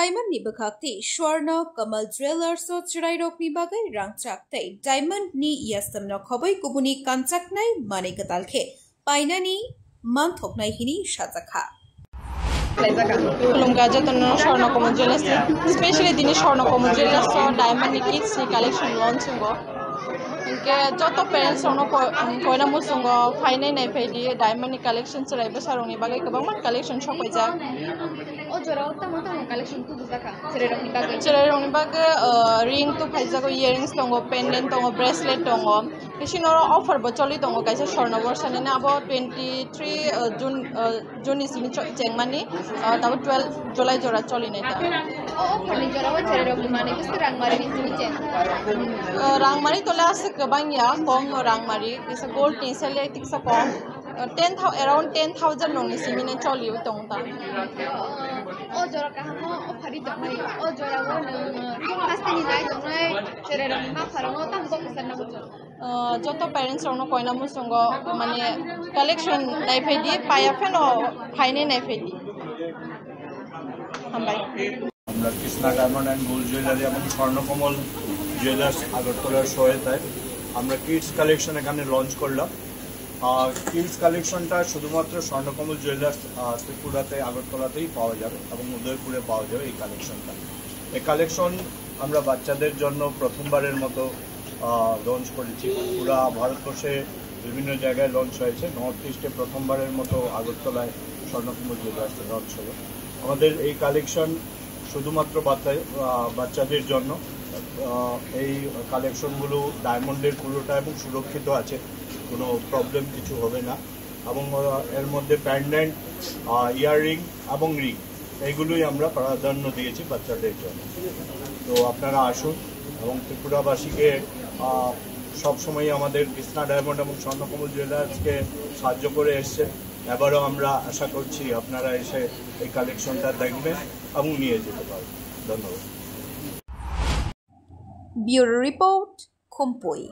Diamond ni bakakti Swarna Kamal Jewelers o chirai rokni bagai rangchak tai Diamond ni yastam na khoboi kubuni kanchak nai mane katalkhe paina ni manthok nai hini sajakha Kulumga jatana Swarna Kamal Jewelers especially dini Swarna Kamal Jewelers so diamond ni kids ni collection launch ngo inke joto parents ono koina musungo fainai nai phaidi diamond ni collection chirai basarongni bagai kabangman collection shopaijak o jora tamo collection tu bujaka chirai rongni bagai ring tu phaijago earrings tongo pendant tongo bracelet tongo kishinoro offer bo choli tongo kaisa Swarna Borsani na abo 23 June ni simi chengmani tabo 12 July jora choli neta offer ni jora chirai rongni mane kisi rangmari ni simi cheng rangmari tola ase kabang ya kom rangmari kisa gold tinsel ya tiksa kom 10,000 around 10,000 nongni simi ne choli tongta o jora kahamo offer ni tongai o jora wo kastani nai tongai chirai rongni ma pharango tambo kisana bujo joto parents rono koina musungo mane collection nai phaidi paya pheno phaine nai phaidi hambai আমরা Krishna diamond and gold jewellery এবং Swarnakamal jewellers আগরতলার সহায়তায় আমরা kids collection এখানে launch করলাম। Kids কালেকশনটা শুধুমাত্র Swarnakamal jewellers ত্রিপুরাতে আগরতলাতেই পাওয়া যাবে এবং উদয়পুরে পাওয়া যাবে এই কালেকশনটা। এই কালেকশন আমরা বাচ্চাদের জন্য প্রথমবারের মতো লঞ্চ করেছি। পুরা ভারতবর্ষে বিভিন্ন জায়গায় লঞ্চ হয়েছে, নর্থ ইস্টে প্রথমবারের মতো আগরতলায় স্বর্ণকমল জুয়েলার্স লঞ্চ হলো। আমাদের এই কালেকশন শুধুমাত্র বাচ্চাদের জন্য। এই কালেকশনগুলো ডায়মন্ডের পুরোটা এবং সুরক্ষিত আছে, কোনো প্রবলেম কিছু হবে না এবং এর মধ্যে প্যান্ডেন্ট ইয়াররিং এবং রিং এইগুলোই আমরা প্রাধান্য দিয়েছি বাচ্চাদের জন্য। তো আপনারা আসুন এবং ত্রিপুরাবাসীকে সবসময় আমাদের কৃষ্ণা ডায়মন্ড এবং স্বর্ণকমল জুয়েলার্সকে সাহায্য করে এসছে। এবারও আমরা আশা করছি আপনারা এসে এই কালেকশনটা দেখবেন এবং নিয়ে যেতে পারবেন। ধন্যবাদ। Bureau Report, Khompoi।